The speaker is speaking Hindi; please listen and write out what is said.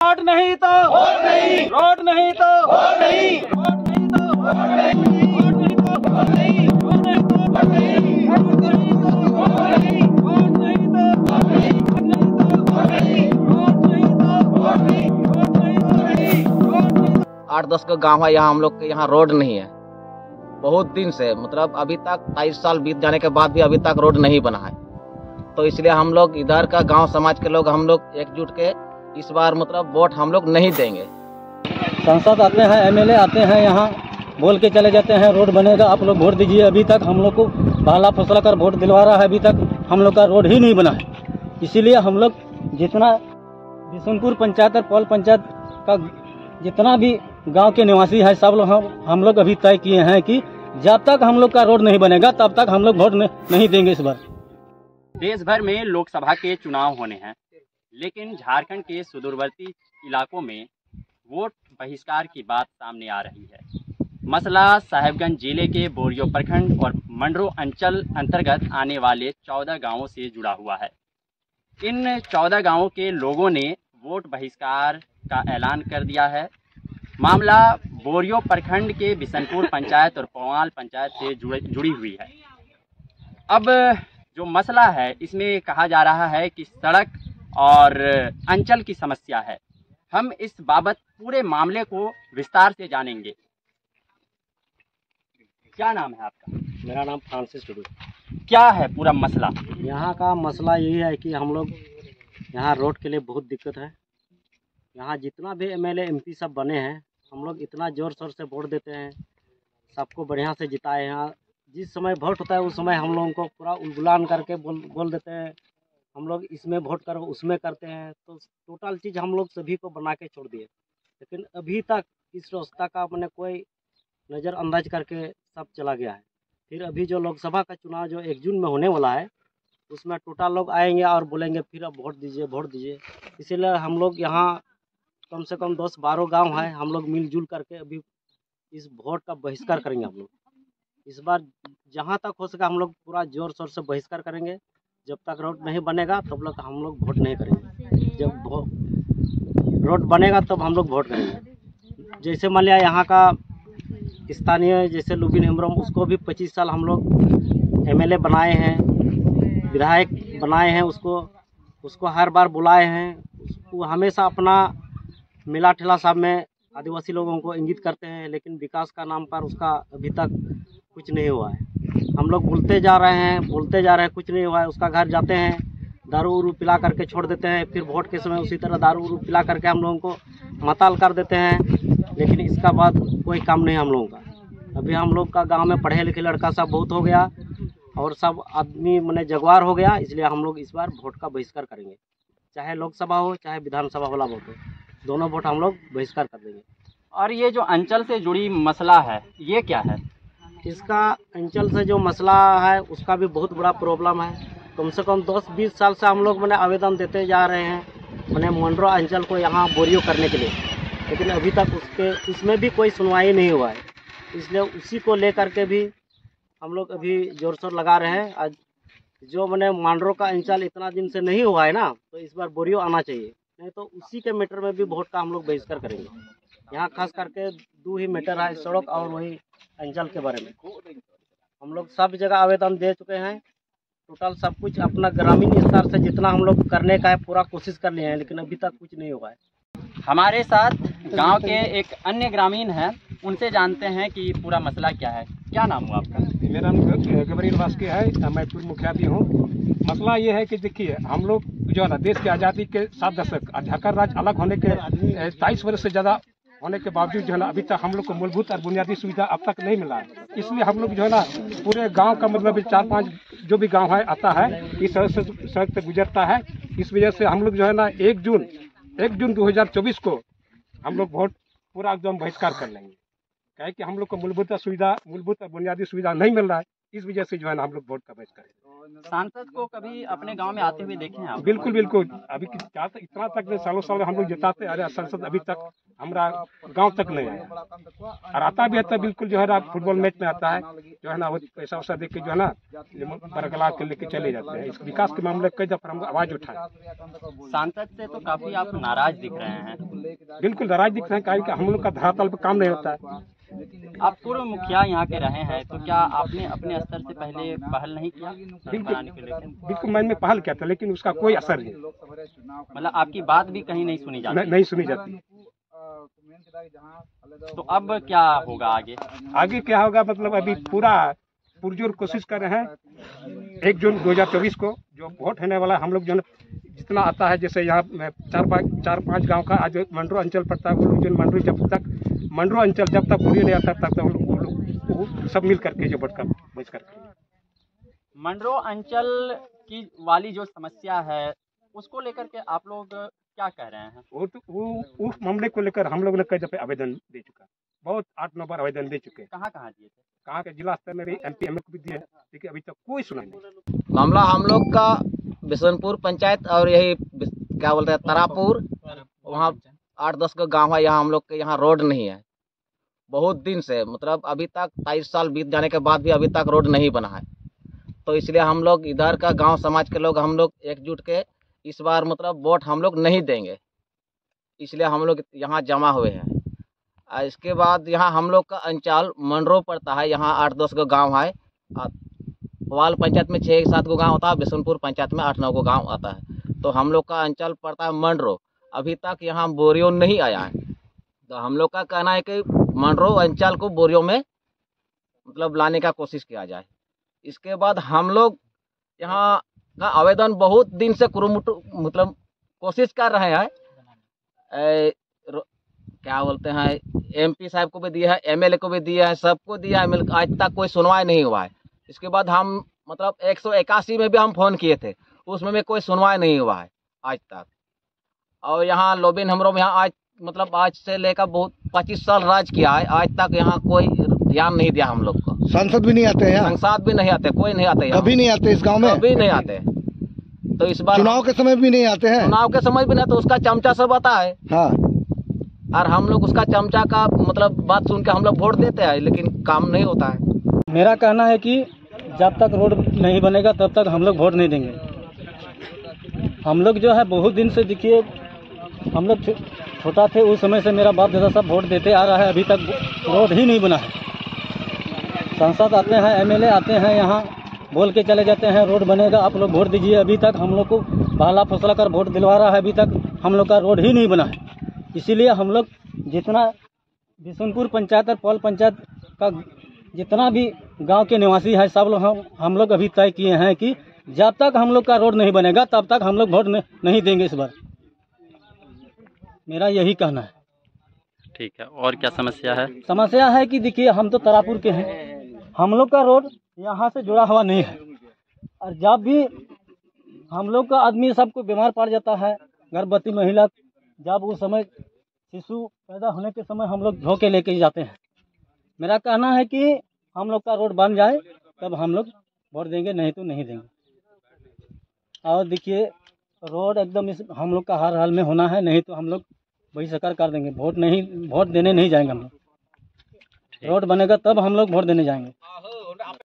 रोड नहीं तो वोट नहीं, रोड नहीं तो वोट नहीं, रोड नहीं तो वोट नहीं, वोट नहीं तो वोट नहीं, वोट नहीं तो वोट नहीं, वोट नहीं तो वोट नहीं, वोट नहीं तो वोट नहीं, वोट नहीं तो वोट नहीं, वोट नहीं तो वोट नहीं, वोट नहीं तो नहीं, वोट नहीं तो 8-10 का गांव है। यहाँ हम लोग के यहाँ रोड नहीं है बहुत दिन से, मतलब अभी तक 23 साल बीत जाने के बाद भी अभी तक रोड नहीं बना है। तो इसलिए हम लोग इधर का गांव समाज के लोग हम लोग एकजुट के इस बार मतलब वोट हम लोग नहीं देंगे। सांसद आते हैं, एमएलए आते हैं, यहाँ बोल के चले जाते हैं रोड बनेगा, आप लोग वोट दीजिए। अभी तक हम लोग को भाला फसला कर वोट दिलवा रहा है, अभी तक हम लोग का रोड ही नहीं बना है। इसीलिए हम लोग जितना बिशनपुर पंचायत और पौल पंचायत का जितना भी गांव के निवासी है सब लोग हम लोग अभी तय किए हैं कि जब तक हम लोग का रोड नहीं बनेगा तब तक हम लोग वोट नहीं देंगे इस बार। देश भर में लोकसभा के चुनाव होने हैं, लेकिन झारखंड के सुदूरवर्ती इलाकों में वोट बहिष्कार की बात सामने आ रही है। मसला साहेबगंज जिले के बोरियो प्रखंड और मंडरो अंचल अंतर्गत आने वाले 14 गांवों से जुड़ा हुआ है। इन 14 गांवों के लोगों ने वोट बहिष्कार का ऐलान कर दिया है। मामला बोरियो प्रखंड के बिशनपुर पंचायत और पौवाल पंचायत से जुड़ी हुई है। अब जो मसला है इसमें कहा जा रहा है कि सड़क और अंचल की समस्या है। हम इस बाबत पूरे मामले को विस्तार से जानेंगे। क्या नाम है आपका? मेरा नाम फ्रांसिस टुडू। क्या है पूरा मसला? यहाँ का मसला यही है कि हम लोग यहाँ रोड के लिए बहुत दिक्कत है। यहाँ जितना भी एमएलए एमपी सब बने हैं हम लोग इतना ज़ोर शोर से वोट देते हैं, सबको बढ़िया से जिताए हैं। जिस समय वोट होता है उस समय हम लोगों को पूरा उलगुलान करके बोल देते हैं हम लोग इसमें वोट करो उसमें करते हैं। तो टोटल चीज़ हम लोग सभी को बना के छोड़ दिए, लेकिन अभी तक इस व्यवस्था का मैंने कोई नज़रअंदाज करके सब चला गया है। फिर अभी जो लोकसभा का चुनाव जो 1 जून में होने वाला है उसमें टोटल लोग आएंगे और बोलेंगे फिर अब वोट दीजिए वोट दीजिए। इसीलिए हम लोग यहाँ कम से कम 10-12 गांव हैं, हम लोग मिलजुल करके अभी इस वोट का बहिष्कार करेंगे। हम लोग इस बार जहां तक हो सके हम लोग पूरा जोर शोर से बहिष्कार करेंगे। जब तक रोड नहीं बनेगा तब तक हम लोग वोट नहीं करेंगे। जब रोड बनेगा तब हम लोग वोट करेंगे। जैसे मान लिया यहाँ का स्थानीय जैसे लुबिन हेम्ब्रम, उसको भी 25 साल हम लोग एमएलए बनाए हैं, विधायक बनाए हैं, उसको हर बार बुलाए हैं। वो हमेशा अपना मेला ठेला साहब में आदिवासी लोगों को इंगित करते हैं, लेकिन विकास का नाम पर उसका अभी तक कुछ नहीं हुआ है। हम लोग बोलते जा रहे हैं कुछ नहीं हुआ है। उसका घर जाते हैं, दारू उरू पिला करके छोड़ देते हैं, फिर वोट के समय उसी तरह दारू उरू पिला करके हम लोगों को माताल कर देते हैं, लेकिन इसका बाद कोई काम नहीं हम लोगों का। अभी हम लोग का गाँव में पढ़े लिखे लड़का सब बहुत हो गया और सब आदमी मैंने जगवार हो गया। इसलिए हम लोग इस बार वोट का बहिष्कार करेंगे, चाहे लोकसभा हो चाहे विधानसभा वाला वोट हो, दोनों वोट हम लोग बहिष्कार कर देंगे। और ये जो अंचल से जुड़ी मसला है ये क्या है? इसका अंचल से जो मसला है उसका भी बहुत बड़ा प्रॉब्लम है। कम से कम 10-20 साल से हम लोग मैंने आवेदन देते जा रहे हैं मैंने मंडरो अंचल को यहाँ बोरियो करने के लिए, लेकिन अभी तक उसमें भी कोई सुनवाई नहीं हुआ है। इसलिए उसी को लेकर के भी हम लोग अभी जोर शोर लगा रहे हैं। आज जो मैंने मंडरो का अंचल इतना दिन से नहीं हुआ है ना, तो इस बार बोरियो आना चाहिए, नहीं तो उसी के मैटर में भी वोट का हम लोग बहिष्कार करेंगे। यहाँ खास करके 2 ही मैटर है, सड़क और वही अंचल के बारे में। हम लोग सब जगह आवेदन दे चुके हैं, टोटल सब कुछ अपना ग्रामीण स्तर से जितना हम लोग करने का है पूरा कोशिश कर लिए हैं, लेकिन अभी तक कुछ नहीं हुआ है। हमारे साथ गांव के एक अन्य ग्रामीण हैं, उनसे जानते हैं कि पूरा मसला क्या है। क्या नाम हुआ आपका? मेरा नाम गबरील वास्के है, मैं पूर्व मुखिया भी हूँ। मसला ये है कि देखिए हम लोग जो है ना देश की आज़ादी के 7 दशक झारखंड राज्य अलग होने के 23 वर्ष से ज़्यादा होने के बावजूद जो है ना अभी तक हम लोग को मूलभूत और बुनियादी सुविधा अब तक नहीं मिला है। इसलिए हम लोग जो है ना पूरे गांव का मतलब 4-5 जो भी गांव है आता है इस सड़क से गुजरता है। इस वजह से हम लोग जो है ना 1 जून 2024 को हम लोग वोट पूरा एकदम बहिष्कार कर लेंगे। क्या है कि हम लोग को मूलभूत और बुनियादी सुविधा नहीं मिल रहा है, इस वजह से जो है ना हम लोग वोट का बहिष्कार करें। सांसद को कभी अपने गांव में आते हुए देखे हैं आप? बिल्कुल अभी इतना तक सालों हम लोग जिताते अरे सांसद अभी तक हमारा गांव तक नहीं आया, और आता भी है तो बिल्कुल जो है ना फुटबॉल मैच में आता है, जो है ना वो पैसा वैसा देख के जो है ना बरगला के लेके चले जाते हैं। इस विकास के मामले कई दफा हम आवाज उठाए। सांसद से तो काफी आप नाराज दिख रहे हैं, बिल्कुल नाराज दिख रहे हैं कि हम लोग का धरातल पर काम नहीं होता है। आप पूर्व मुखिया यहाँ के रहे हैं, तो क्या आपने अपने स्तर से पहले पहल नहीं किया सड़क बनाने के लेकर? बिल्कुल मैंने पहल किया था, लेकिन उसका कोई असर नहीं, मतलब आपकी बात भी कहीं नहीं सुनी जाती? नहीं सुनी जाती। तो अब क्या होगा आगे? आगे क्या होगा, मतलब अभी पूरा पुरजोर कोशिश कर रहे हैं 1 जून 2024 को जो वोट होने वाला है। हम लोग जो जितना आता है, जैसे यहाँ 4-5 गांव का आज मंडरो अंचल पड़ता है, वो लोग जो मंडरो अंचल जब तक पूरी नहीं आता तब तक वो लोग सब मिल करके जो वोट का बच करके। मंडरो अंचल की वाली जो समस्या है उसको लेकर के आप लोग क्या कह रहे हैं? वो उस मामले को लेकर हम लोग ने कई दफे आवेदन दे चुका है, बहुत 8-9 बार आवेदन दे चुके हैं। कहाँ दिए थे? कहाँ के जिला स्तर में भी MP ML को भी दिए, लेकिन अभी तक कोई सुनाई नहीं। मामला हम लोग का बिशनपुर पंचायत और यही क्या बोलते हैं तारापुर, वहाँ 8-10 का गाँव है। यहाँ हम लोग के यहाँ रोड नहीं है बहुत दिन से, मतलब अभी तक 23 साल बीत जाने के बाद भी अभी तक रोड नहीं बना है। तो इसलिए हम लोग इधर का गांव समाज के लोग हम लोग एकजुट के इस बार मतलब वोट हम लोग नहीं देंगे, इसलिए हम लोग यहाँ जमा हुए हैं। इसके बाद यहाँ हम लोग का अंचल मंडरो पड़ता है, यहाँ 8-10 को गाँव है। वाल पंचायत में 6-7 को गाँव होता है, बिशनपुर पंचायत में 8-9 को गाँव आता है। तो हम लोग का अंचल पड़ता है मंडरो। अभी तक यहाँ बोरियो नहीं आया है, तो हम लोग का कहना है कि मंडरो अंचल को बोरियो में मतलब लाने का कोशिश किया जाए। इसके बाद हम लोग यहाँ का आवेदन बहुत दिन से मतलब कोशिश कर रहे हैं, क्या बोलते हैं MP साहब को भी दिया है, MLA को भी दिया है, सबको दिया है, आज तक कोई सुनवाई नहीं हुआ है। इसके बाद हम मतलब 181 में भी हम फ़ोन किए थे, उसमें भी कोई सुनवाई नहीं हुआ है आज तक। और यहाँ लोबिन हमरो यहाँ आज मतलब आज से लेकर बहुत 25 साल राज किया है, आज तक यहाँ कोई ध्यान नहीं दिया हम लोग को। सांसद भी नहीं आते हैं, सांसद भी नहीं आते, कोई नहीं आते, कभी नहीं आते इस गांव में, कभी नहीं आते। तो इस बार चुनाव के समय भी नहीं आते हैं, चुनाव के समय भी नहीं, तो उसका चमचा सब आता है। हाँ, और हम लोग उसका चमचा का मतलब बात सुन के हम लोग वोट देते हैं, लेकिन काम नहीं होता है। मेरा कहना है कि जब तक रोड नहीं बनेगा तब तक हम लोग वोट नहीं देंगे। हम लोग जो है बहुत दिन से, देखिए हम लोग छोटा थे उस समय से मेरा बाप दादा सब वोट देते आ रहा है, अभी तक रोड ही नहीं बना है। सांसद आते हैं, MLA आते हैं, यहाँ बोल के चले जाते हैं रोड बनेगा, आप लोग वोट दीजिए। अभी तक हम लोग को बहला फुसला कर वोट दिलवा रहा है, अभी तक हम लोग का रोड ही नहीं बना है। इसीलिए हम लोग जितना बिशनपुर पंचायत और पौल पंचायत का जितना भी गांव के निवासी है सब लोग हम लोग अभी तय किए हैं कि जब तक हम लोग का रोड नहीं बनेगा तब तक हम लोग वोट नहीं देंगे इस बार। मेरा यही कहना है। ठीक है, और क्या समस्या है? समस्या है कि देखिए हम तो तारापुर के हैं, हम लोग का रोड यहाँ से जुड़ा हुआ नहीं है, और जब भी हम लोग का आदमी सबको बीमार पड़ जाता है, गर्भवती महिला, जब उस समय शिशु पैदा होने के समय हम लोग धो के लेके जाते हैं। मेरा कहना है कि हम लोग का रोड बन जाए तब हम लोग वोट देंगे, नहीं तो नहीं देंगे। और देखिए रोड एकदम हम लोग का हर हाल में होना है, नहीं तो हम लोग बहिष्कार कर देंगे, वोट देने नहीं जाएंगे हम लोग। रोड बनेगा तब हम लोग वोट देने जाएंगे।